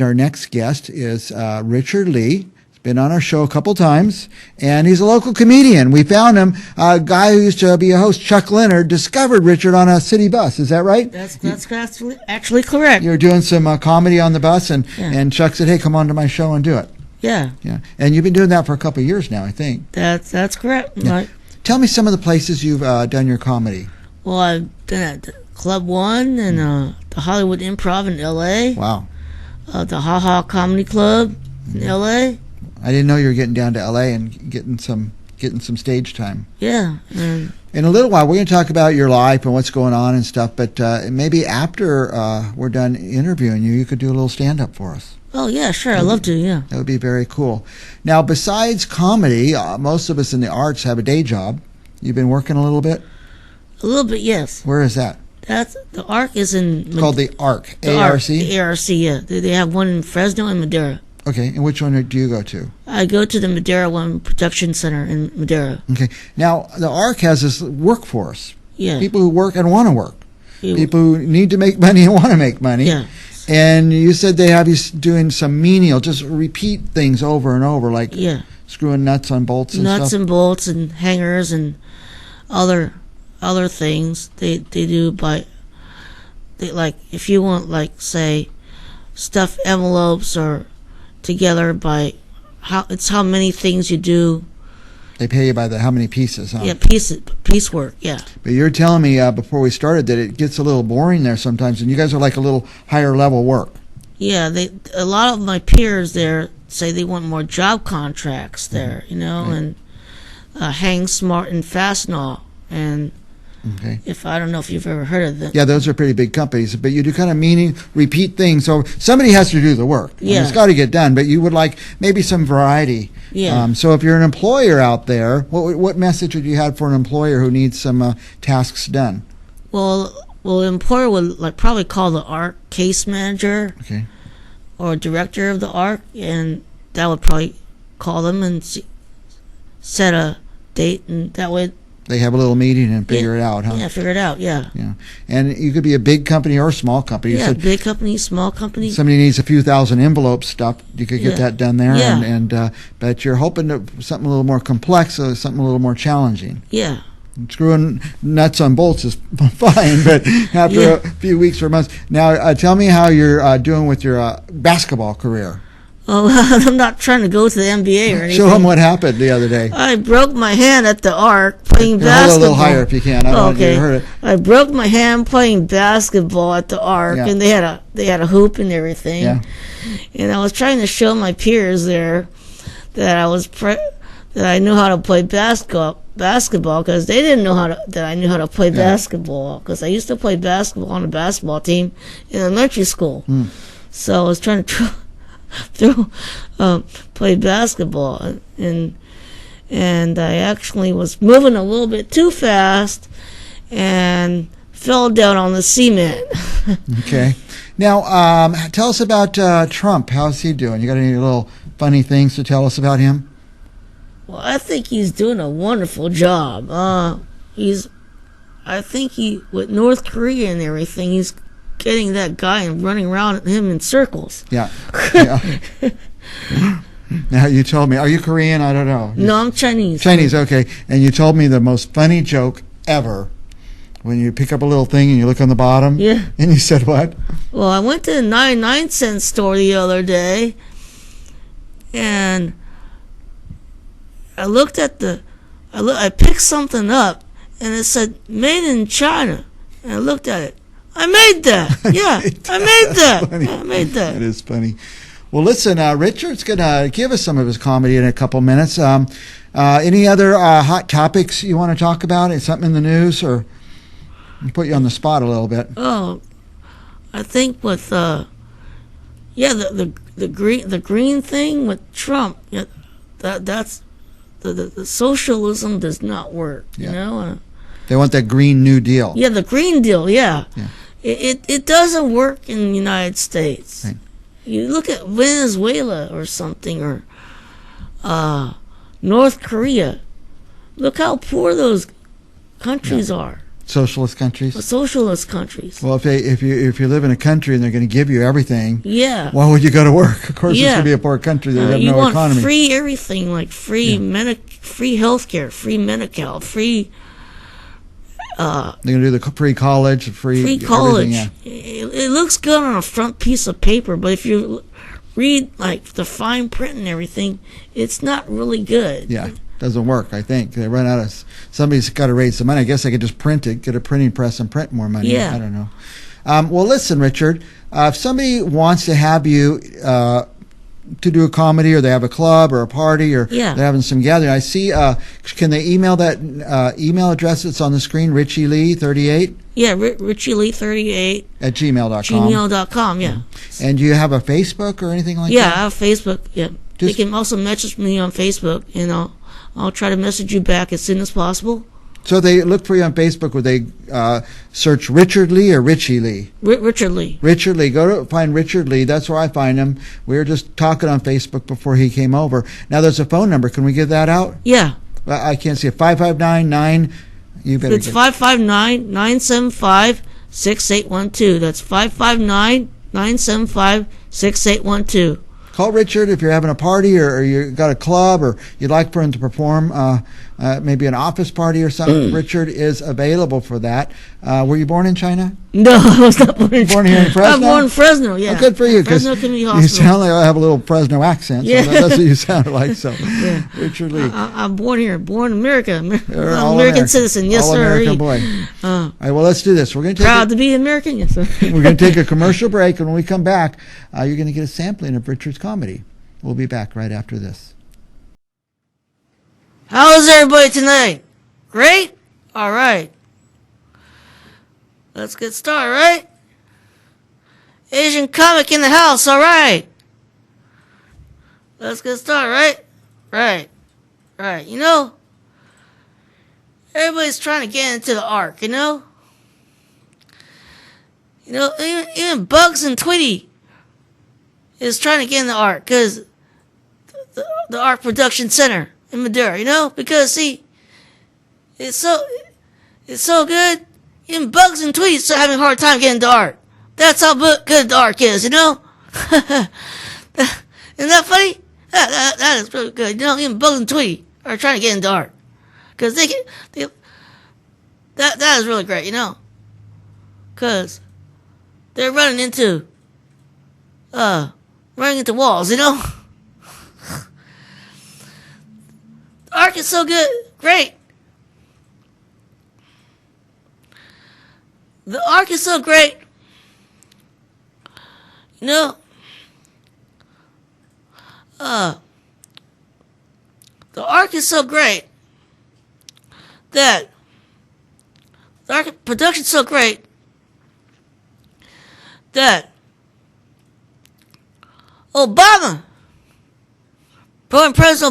Our next guest is Richard Lee. He's been on our show a couple times, and he's a local comedian. We found him. A guy who used to be a host, Chuck Leonard, discovered Richard on a city bus. Is that right? That's actually correct. You were doing some comedy on the bus, and Chuck said, "Hey, come on to my show and do it." Yeah. Yeah. And you've been doing that for a couple of years now, I think. That's correct. Yeah. Right. Tell me some of the places you've done your comedy. Well, I've been at Club One and the Hollywood Improv in L.A. Wow. The Ha Ha Comedy Club in L.A. I didn't know you were getting down to L.A. and getting some stage time. Yeah. In a little while, we're going to talk about your life and what's going on and stuff, but maybe after we're done interviewing you, you could do a little stand-up for us. Oh, yeah, sure. I'd love to, yeah. That would be very cool. Now, besides comedy, most of us in the arts have a day job. You've been working a little bit? A little bit, yes. Where is that? That's the ARC is in... It's called the ARC. The A-R-C? The ARC, yeah. They have one in Fresno and Madera. Okay, and which one do you go to? I go to the Madera One Production Center in Madera. Okay. Now, the ARC has this workforce. Yeah. People who work and want to work. People who need to make money and want to make money. Yeah. And you said they have you doing some menial, just repeat things over and over, like screwing nuts on bolts and stuff. Nuts and bolts and hangers and other things they do like if you want, like, say, stuff envelopes or together by how many things you do. They pay you by how many pieces, huh? Yeah, piecework, yeah. But you're telling me before we started that it gets a little boring there sometimes, and you guys are like a little higher level work. Yeah, a lot of my peers there say they want more job contracts there, and Hang Smart and Fastenal, and I don't know if you've ever heard of them. Yeah, those are pretty big companies, but you do kind of repeat things. So somebody has to do the work. Yeah. It's got to get done, but you would like maybe some variety. Yeah. So if you're an employer out there, what message would you have for an employer who needs some tasks done? Well, the employer would probably call the ARC case manager or director of the ARC, and that would probably call them and set a date, and that way they have a little meeting and figure it out, huh? Yeah, figure it out, yeah. Yeah. And you could be a big company or a small company. You said big company, small company. Somebody needs a few thousand envelopes stuff. You could get that done there. Yeah. But you're hoping to something a little more complex, something a little more challenging. Yeah. Screwing nuts on bolts is fine, but after a few weeks or months. Now, tell me how you're doing with your basketball career. Oh, I'm not trying to go to the NBA or anything. Show them what happened the other day. I broke my hand at the ARC playing basketball. Hold it a little higher if you can. I don't want you to hurt it. I broke my hand playing basketball at the ARC, and they had a hoop and everything. Yeah. And I was trying to show my peers there that I knew how to play basketball because they didn't know that I knew how to play basketball, because I used to play basketball on a basketball team in elementary school. So I was trying to play basketball, and I actually was moving a little bit too fast and fell down on the cement. Okay. Now, tell us about Trump. How's he doing? You got any little funny things to tell us about him? Well, I think he's doing a wonderful job. I think with North Korea and everything, he's getting that guy and running around him in circles. Yeah. Now, you told me, are you Korean? I don't know. No, I'm Chinese. Chinese, okay. And you told me the most funny joke ever when you pick up a little thing and you look on the bottom. Yeah. And you said what? Well, I went to the 99-cent store the other day, and I looked at I picked something up, and it said, "Made in China." And I looked at it. I made that. Yeah, I made that. Yeah, I made that. That is funny. Well, listen, Richard's going to give us some of his comedy in a couple minutes. Any other hot topics you want to talk about? Is something in the news, or put you on the spot a little bit? Oh, I think with the green thing with Trump, that's the socialism does not work. You know. They want that Green New Deal. Yeah, the Green Deal. Yeah. It doesn't work in the United States. Right. You look at Venezuela or something, or North Korea. Look how poor those countries are. Socialist countries. Socialist countries. Well, if you live in a country and they're going to give you everything, Yeah. why would you go to work? Of course, it's Yeah. going to be a poor country. They have You no want economy. free everything, like free free healthcare, free Medi-Cal, free They're going to do the free college, free college. everything, It looks good on a front piece of paper, but if you read like the fine print and everything, it's not really good. Yeah, doesn't work. I think they run out of. Somebody's got to raise some money. I guess they could just print it, get a printing press, and print more money. Yeah. I don't know. Well, listen, Richard. If somebody wants to have you to do a comedy, or they have a club or a party, or Yeah. they're having some gathering, I see. Can they email that email address that's on the screen, RichieLee38 Yeah, RichieLee38 at gmail.com? gmail.com. Yeah. And do you have a Facebook or anything like Yeah, I that? have Facebook. Yeah. You Just- can also message me on Facebook, and I'll try to message you back as soon as possible. So they look for you on Facebook. Would they search Richard Lee or Richie Lee? Richard Lee. Richard Lee. Go to find Richard Lee. That's where I find him. We were just talking on Facebook before he came over. Now there's a phone number. Can we give that out? Yeah. I can't see it. 559-9. You better. It's 559-975-6812. That's 559-975-6812. Call Richard if you're having a party or you got a club or you'd like for him to perform maybe an office party or something. Richard is available for that. Were you born in China? No, I was not born in Born here in Fresno? I'm born in Fresno, yeah. Oh, good for you. 'Cause Fresno Community you Hospital. sound like I have a little Fresno accent. So Yeah. that's what you sound like. So, Yeah. Richard Lee. I'm born here, born in America. I'm an You're American all American. citizen, yes, All sir. American boy. All right, well, let's do this. We're going to take Proud to be American, yes, sir. We're going to take a commercial break, and when we come back, you're going to get a sampling of Richard's comedy. We'll be back right after this. How's everybody tonight? Great? All right. Let's get started, right? Asian comic in the house, all right. Let's get started, right? Right. You know, everybody's trying to get into the arc, you know? You know, even Bugs and Tweety is trying to get in the arc, because the Art Production Center in Madera, you know? Because, see, it's so good. Even Bugs and Tweety start having a hard time getting into art. That's how good the arc is, you know? Isn't that funny? That is really good. You know, even Bugs and Tweety are trying to get into art. Because that is really great, you know? Because they're running into walls, you know? The arc is so good. Great. The arc is so great. You know, the arc is so great that the arc production's so great that President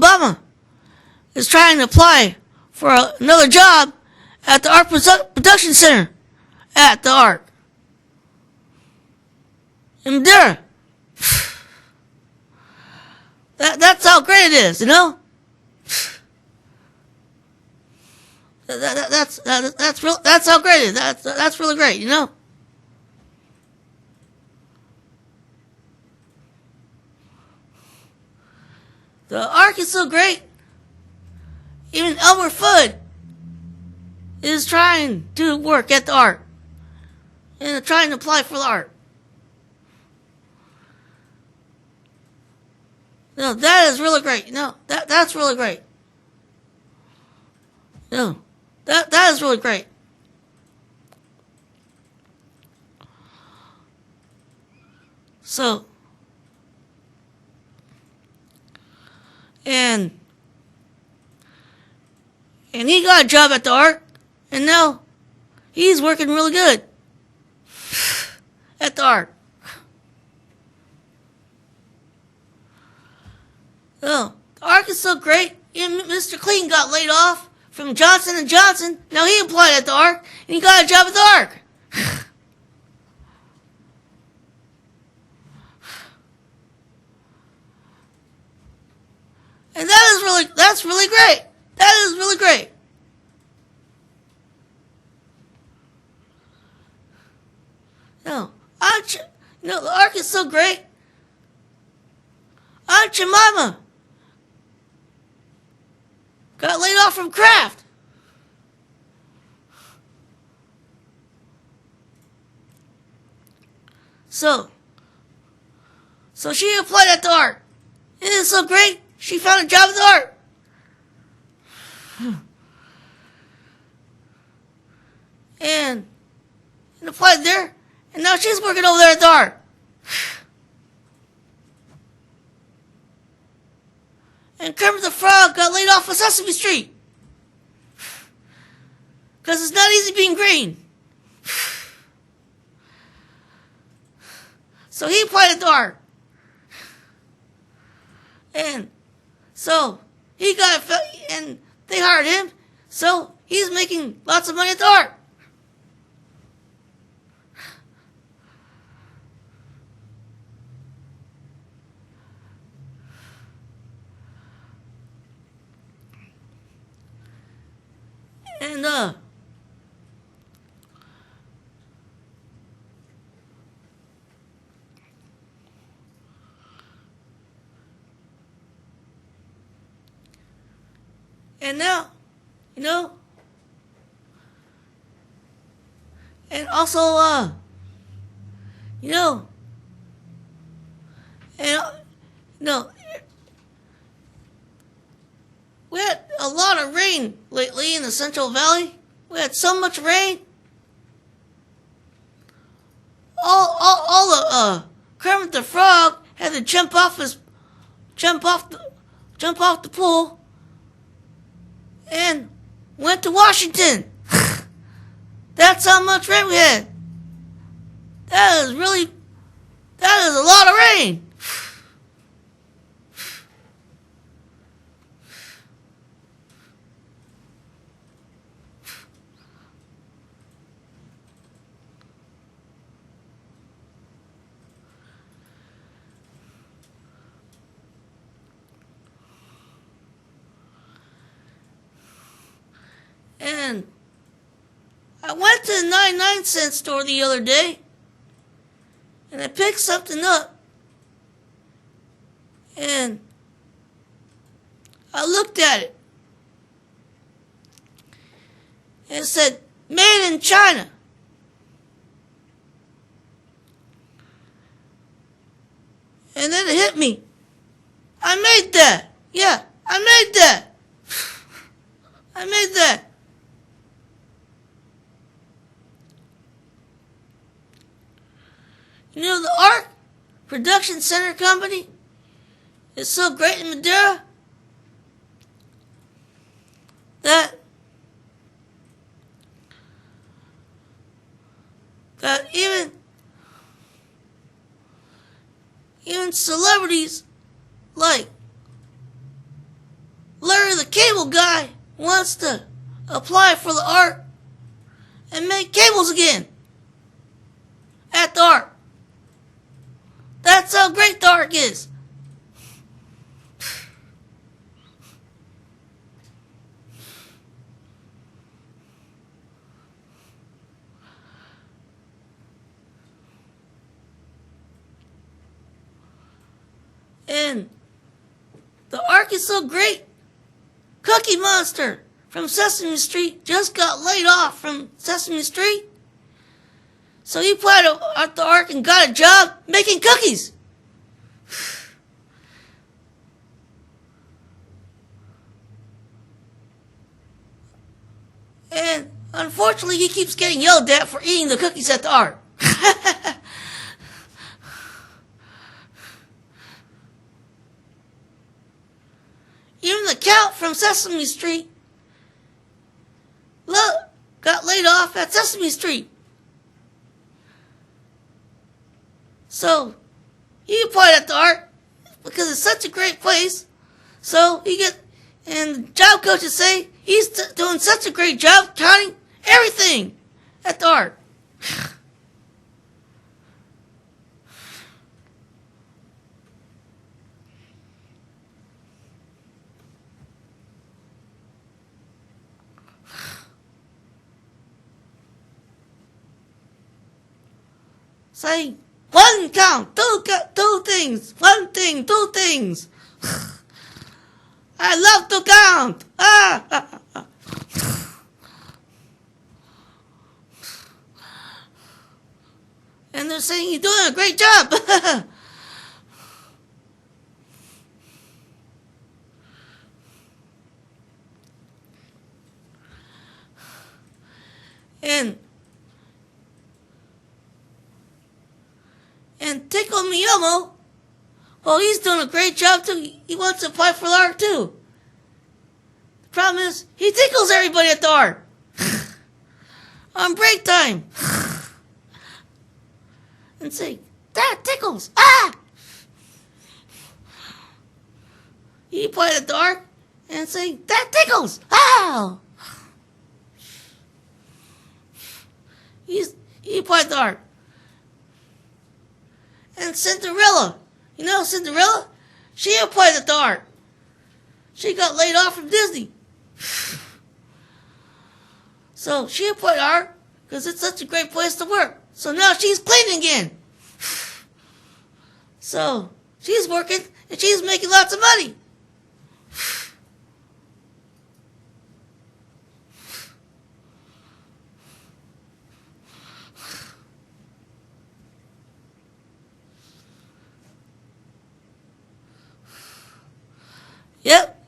Obama is trying to apply for another job at the Art Production Center at the Arc in Madera. That's how great it is, you know. That's how great it is. That's really great, you know. The Arc is so great. Even Elmer Fudd is trying to work at the Arc and trying to apply for the Arc. No, that is really great. No, that's really great. No, that is really great. So, and he got a job at the Arc, and now he's working really good at the Arc. Oh, the Arc is so great. Even Mr. Clean got laid off from Johnson & Johnson. Now he applied at the Arc, and he got a job at the Arc. And that's really great. That is really great. You know, the ark is so great. Aunt Jemima got laid off from Kraft. So she applied at the ark. It is so great. She found a job at the ark. And applied there. And now she's working over there at the ark. And Kermit the Frog got laid off of Sesame Street. Because it's not easy being green. So he applied at the ark. And so he got, and they hired him. So he's making lots of money at the ark. And now, you know, and also, you know, and, no, we had a lot of rain lately in the Central Valley. We had so much rain. All the Kermit the Frog had to jump off the pool and went to Washington. That's how much rain we had. That is a lot of rain. And I went to the 99-cent store the other day, and I picked something up, and I looked at it, and it said, "Made in China." And then it hit me. I made that. Yeah, I made that. I made that. You know, the Art Production Center Company is so great in Madeira that even celebrities like Larry the Cable Guy wants to apply for the art and make cables again at the art. That's how great the art is. And the arc is so great. Cookie Monster from Sesame Street just got laid off from Sesame Street. So he applied at the arc and got a job making cookies. And unfortunately, he keeps getting yelled at for eating the cookies at the arc. Even the Count from Sesame Street got laid off at Sesame Street. So he applied at the art because it's such a great place. So and the job coaches say he's doing such a great job counting everything at the art. Saying, One count, two things, one thing, two things. I love to count. And they're saying you're doing a great job. And Tickle Me Elmo, well, he's doing a great job too. He wants to apply for lark too. The problem is, he tickles everybody at the art. On break time. And say, that tickles. Ah! He point at the art and say, that tickles. Ow! He point at the art. And Cinderella, you know Cinderella? She applied at the art. She got laid off from Disney. So she applied art because it's such a great place to work. So now she's cleaning again. So she's working and she's making lots of money. Yep.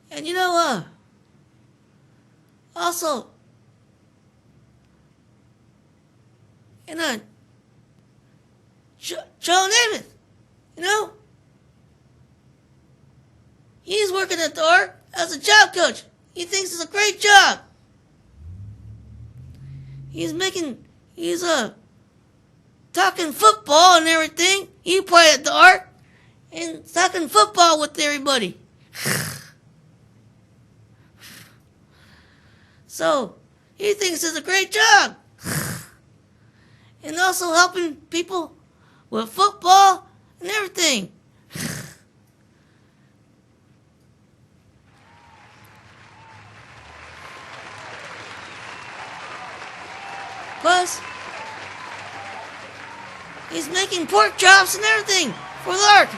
And you know, also, Joe Namath, you know, he's working at the art as a job coach. He thinks it's a great job. He's talking football and everything. He played at the art and talking football with everybody. So he thinks it's a great job. And also helping people with football and everything. Plus, he's making pork chops and everything for Lark.